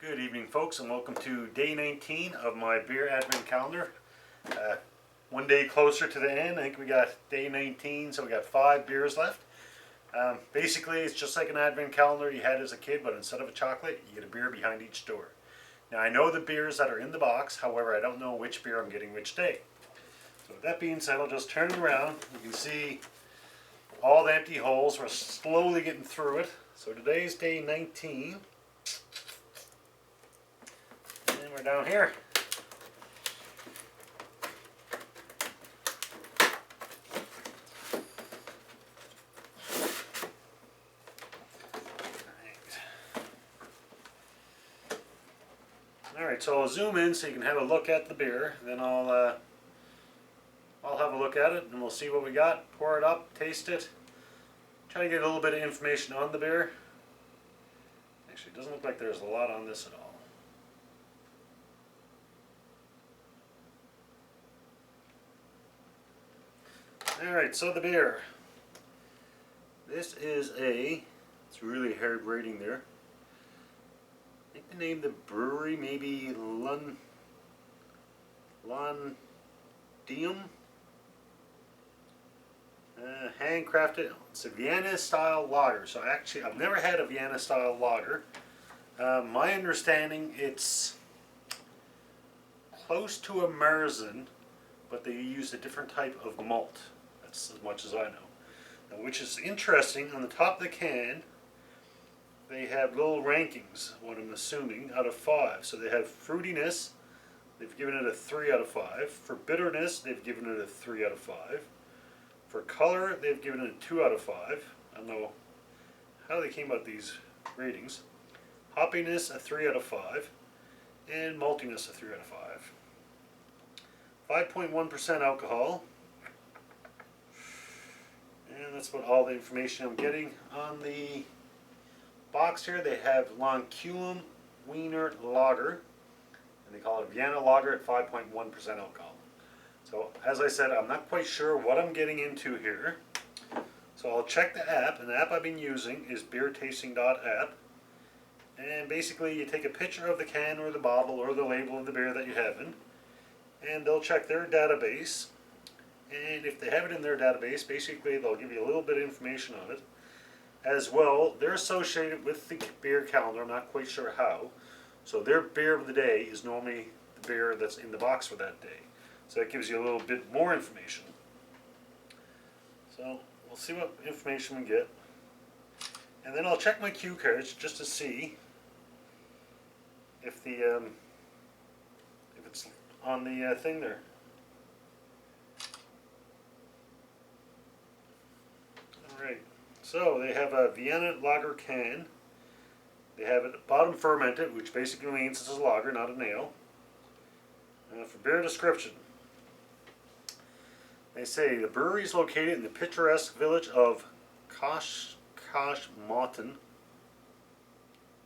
Good evening, folks, and welcome to day 19 of my beer advent calendar. One day closer to the end. I think we got day 19, so we got 5 beers left. Basically, it's just like an advent calendar you had as a kid, but instead of a chocolate, you get a beer behind each door. Now, I know the beers that are in the box, however, I don't know which beer I'm getting which day. So with that being said, I'll just turn it around. You can see all the empty holes. We're slowly getting through it. So today's day 19. And we're down here. Alright, so I'll zoom in so you can have a look at the beer. Then I'll have a look at it and we'll see what we got. Pour it up, taste it. Try to get a little bit of information on the beer. Actually, it doesn't look like there's a lot on this at all. Alright, so the beer. This is it's really hard writing there. I think the name of the brewery maybe Landium. Handcrafted. It's a Vienna style lager. So actually, I've never had a Vienna style lager. My understanding, it's close to a Marzen, but they use a different type of malt. That's as much as I know. Now, which is interesting. On the top of the can, they have little rankings, what I'm assuming, out of 5. So they have fruitiness, they've given it a 3 out of 5. For bitterness, they've given it a 3 out of 5. For color, they've given it a 2 out of 5. I don't know how they came up with these ratings. Hoppiness, a 3 out of 5. And maltiness, a 3 out of 5. 5.1% alcohol. And that's about all the information I'm getting. On the box here, they have Lanculum Wiener Lager, and they call it Vienna Lager at 5.1% alcohol. So, as I said, I'm not quite sure what I'm getting into here. So I'll check the app, and the app I've been using is beertasting.app. And basically, you take a picture of the can or the bottle or the label of the beer that you're having, and they'll check their database. And if they have it in their database, basically they'll give you a little bit of information on it. As well, they're associated with the beer calendar. I'm not quite sure how. So their beer of the day is normally the beer that's in the box for that day. So that gives you a little bit more information. So we'll see what information we get. And then I'll check my cue cards just to see if it's on the thing there. Alright. So they have a Vienna Lager can. They have it bottom fermented, which basically means it's a lager, not a ale. For beer description, they say the brewery is located in the picturesque village of Koschmotten,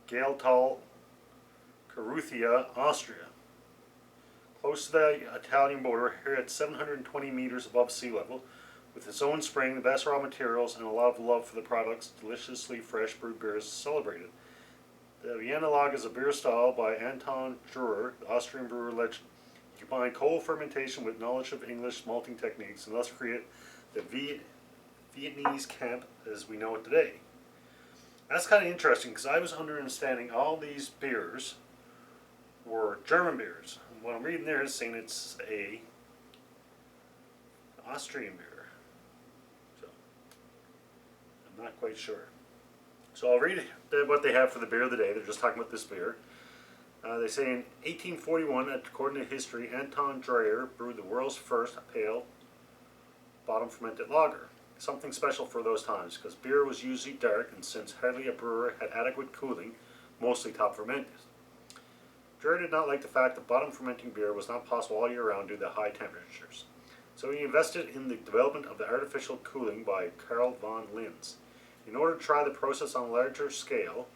Gaeltal, Caruthia, Austria. Close to the Italian border, here at 720 meters above sea level. With its own spring, the best raw materials, and a lot of love for the products, deliciously fresh brewed beers celebrated. The Vienna Lager is a beer style by Anton Dreher, the Austrian brewer legend. He combined cold fermentation with knowledge of English malting techniques and thus create the Viennese camp as we know it today. That's kind of interesting because I was understanding all these beers were German beers. And what I'm reading there is saying it's a Austrian beer. I'm not quite sure. So I'll read what they have for the beer of the day. They're just talking about this beer. They say in 1841, according to history, Anton Dreher brewed the world's first pale bottom fermented lager. Something special for those times because beer was usually dark, and since hardly a brewer had adequate cooling, mostly top fermented. Dreher did not like the fact that bottom fermenting beer was not possible all year round due to high temperatures. So he invested in the development of the artificial cooling by Karl von Linz. In order to try the process on a larger scale,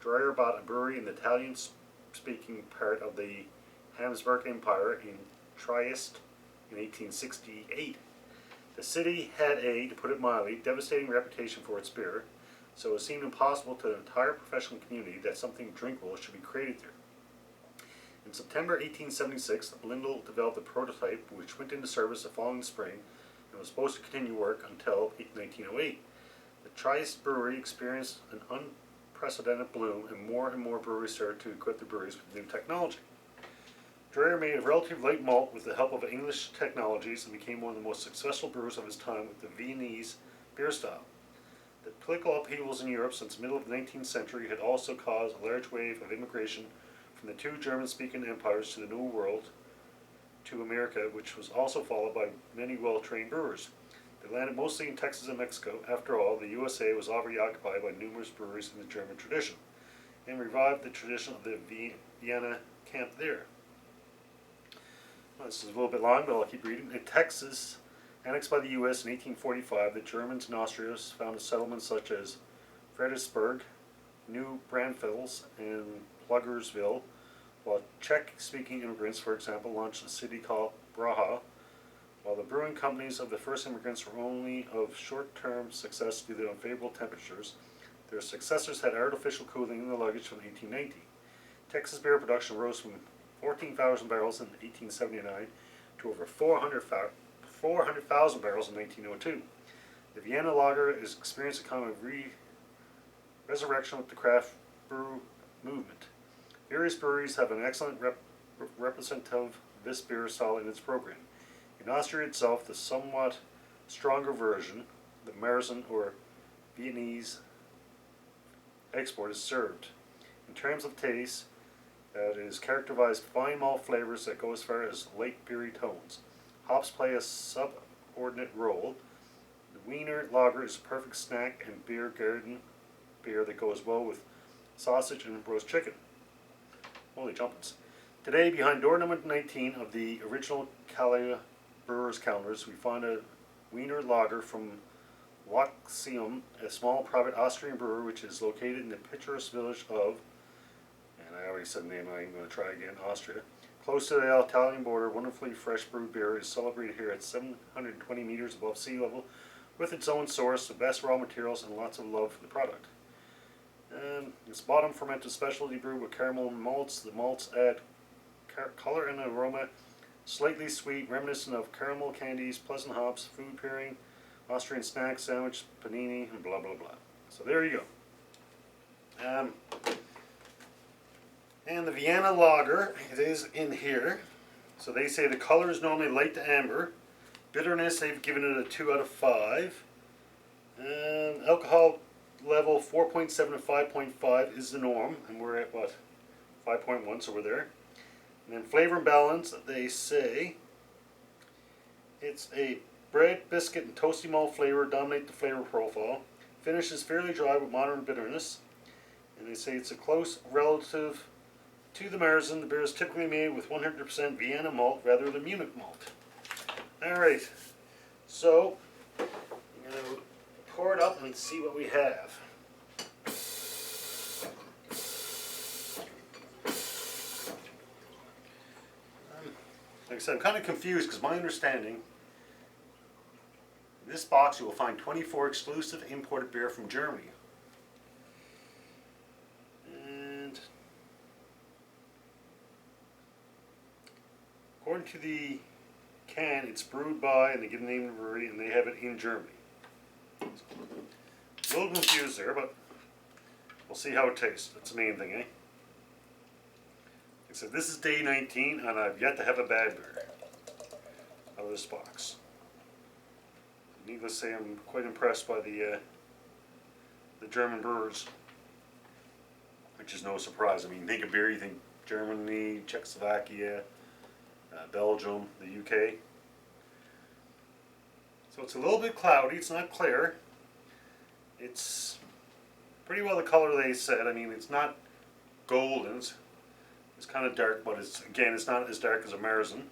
Dreher bought a brewery in the Italian-speaking part of the Habsburg Empire in Trieste in 1868. The city had a, to put it mildly, devastating reputation for its beer. so it seemed impossible to the entire professional community that something drinkable should be created there. In September 1876, Lindell developed a prototype which went into service the following spring and was supposed to continue work until 1908. The Trieste brewery experienced an unprecedented bloom, and more breweries started to equip their breweries with new technology. Dreyer made a relatively light malt with the help of English technologies and became one of the most successful brewers of his time with the Viennese beer style. The political upheavals in Europe since the middle of the 19th century had also caused a large wave of immigration from the two German-speaking empires to the New World to America, which was also followed by many well-trained brewers. They landed mostly in Texas and Mexico. After all, the USA was already occupied by numerous breweries in the German tradition, and revived the tradition of the Vienna camp there. Well, this is a little bit long, but I'll keep reading. In Texas, annexed by the U.S. in 1845, the Germans and Austrians founded settlements such as Fredericksburg, New Braunfels, and Pluggersville, while Czech-speaking immigrants, for example, launched a city called Praha. While the brewing companies of the first immigrants were only of short-term success due to unfavorable temperatures, their successors had artificial cooling in the luggage from 1890. Texas beer production rose from 14,000 barrels in 1879 to over 400,000 barrels in 1902. The Vienna Lager is experienced a kind of resurrection with the craft brew movement. Various breweries have an excellent representative of this beer style in its program. In Austria itself, the somewhat stronger version, the Märzen or Viennese export, is served. In terms of taste, it is characterized fine malt flavors that go as far as light beery tones. Hops play a subordinate role. The Wiener Lager is a perfect snack and beer garden beer that goes well with sausage and roast chicken. Holy jumpins. Today, behind door number 19 of the original Calais Brewers calendars, we find a Wiener Lager from Waxium, a small private Austrian brewer which is located in the picturesque village of, and I already said the name, I'm going to try again, Austria. Close to the Italian border, wonderfully fresh brewed beer is celebrated here at 720 meters above sea level with its own source, the best raw materials, and lots of love for the product. It's bottom fermented specialty brew with caramel malts. The malts add color and aroma, slightly sweet, reminiscent of caramel candies, pleasant hops, food pairing, Austrian snack, sandwich, panini, and blah blah blah. So there you go. And the Vienna Lager, it is in here. So they say the color is normally light to amber. Bitterness, they've given it a 2 out of 5. And alcohol level 4.7 to 5.5 is the norm, and we're at what, 5.1, so we're there. And then flavor and balance, they say it's a bread, biscuit, and toasty malt flavor dominate the flavor profile. Finish is fairly dry with moderate bitterness, and they say it's a close relative to the Märzen. The beer is typically made with 100% Vienna malt rather than Munich malt. Alright, so I'm going to pour it up and see what we have. Like I said, I'm kind of confused because my understanding, in this box you will find 24 exclusive imported beer from Germany. And according to the can, it's brewed by, and they give the name of the brewery, and they have it in Germany. A little confused there, but we'll see how it tastes. That's the main thing, eh? Like I said, this is day 19, and I've yet to have a bad beer out of this box. Needless to say, I'm quite impressed by the German brewers, which is no surprise. I mean, you think of beer, you think Germany, Czechoslovakia, Belgium, the UK. So it's a little bit cloudy, it's not clear. It's pretty well the color they said. I mean, it's not golden, it's kind of dark, but it's, again, it's not as dark as a Märzen.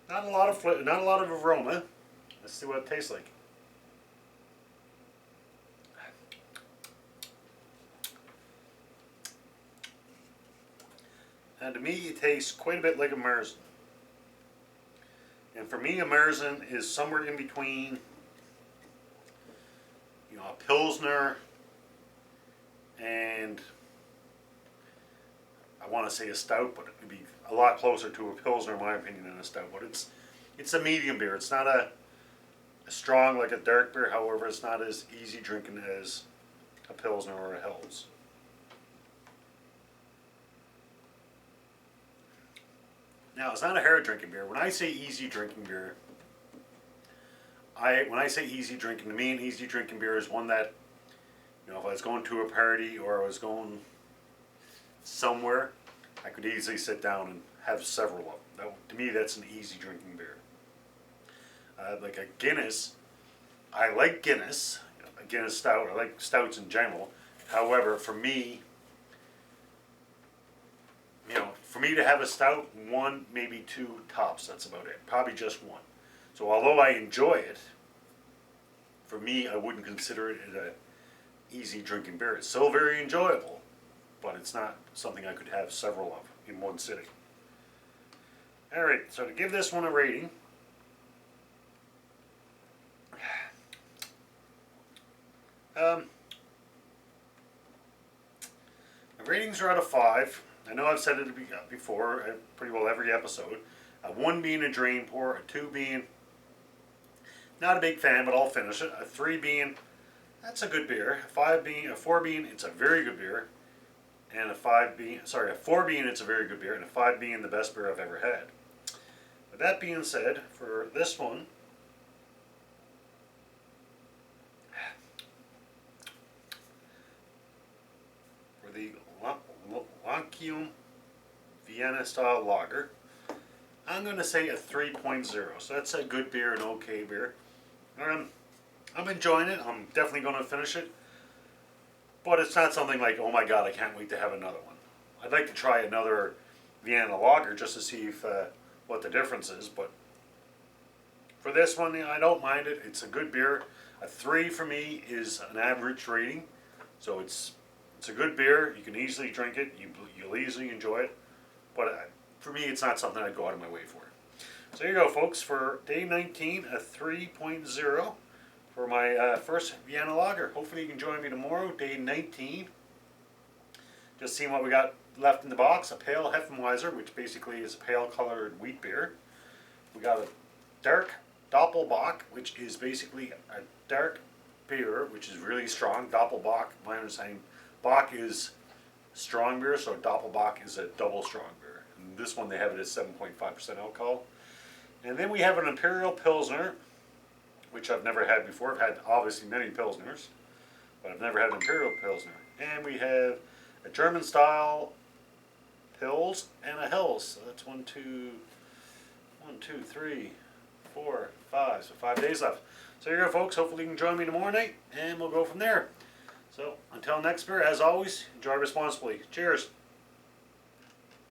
Not a lot of aroma. Let's see what it tastes like. And to me, it tastes quite a bit like a Märzen. And for me, a Märzen is somewhere in between, you know, a Pilsner and I want to say a stout, but it would be a lot closer to a Pilsner in my opinion than a stout. But it's a medium beer. It's not a strong like a dark beer. However, it's not as easy drinking as a Pilsner or a Helles. Now, it's not a hard drinking beer. When I say easy drinking beer, when I say easy drinking, to me an easy drinking beer is one that, you know, if I was going to a party or I was going somewhere, I could easily sit down and have several of them. To me, that's an easy drinking beer. Like a Guinness, I like Guinness, a Guinness stout. I like stouts in general. However, for me, you know, for me to have a stout, one, maybe two tops, that's about it. Probably just one. So although I enjoy it, for me, I wouldn't consider it an easy drinking beer. It's still very enjoyable, but it's not something I could have several of in one sitting. Alright, so to give this one a rating, my ratings are out of 5. I know I've said it before, pretty well every episode. 1 being a drain pour, a 2 being not a big fan, but I'll finish it. A 3 being, that's a good beer. A 4 being, it's a very good beer. And a 4 being, it's a very good beer. And a 5 being the best beer I've ever had. With that being said, for this one, for the Lager Vienna style lager, I'm going to say a 3.0. So that's a good beer, an okay beer. I'm enjoying it. I'm definitely going to finish it. But it's not something like, oh my god, I can't wait to have another one. I'd like to try another Vienna Lager just to see what the difference is. But for this one, I don't mind it. It's a good beer. A 3 for me is an average rating. So it's a good beer. You can easily drink it. You'll easily enjoy it. But for me, it's not something I'd go out of my way for. So here you go, folks. For day 19, a 3.0 for my first Vienna Lager. Hopefully you can join me tomorrow, day 19. Just seeing what we got left in the box. A pale Hefeweizen, which basically is a pale colored wheat beer. We got a dark Doppelbock, which is basically a dark beer, which is really strong. Doppelbock, my understanding, Bock is strong beer, so Doppelbock is a double strong beer. And this one they have it at 7.5% alcohol. And then we have an Imperial Pilsner, which I've never had before. I've had obviously many Pilsners, but I've never had an Imperial Pilsner. And we have a German style Pils and a Helles. So that's 1, 2, 3, 4, 5. So 5 days left. So here you go, folks. Hopefully you can join me tomorrow night, and we'll go from there. So until next beer, as always, enjoy responsibly. Cheers.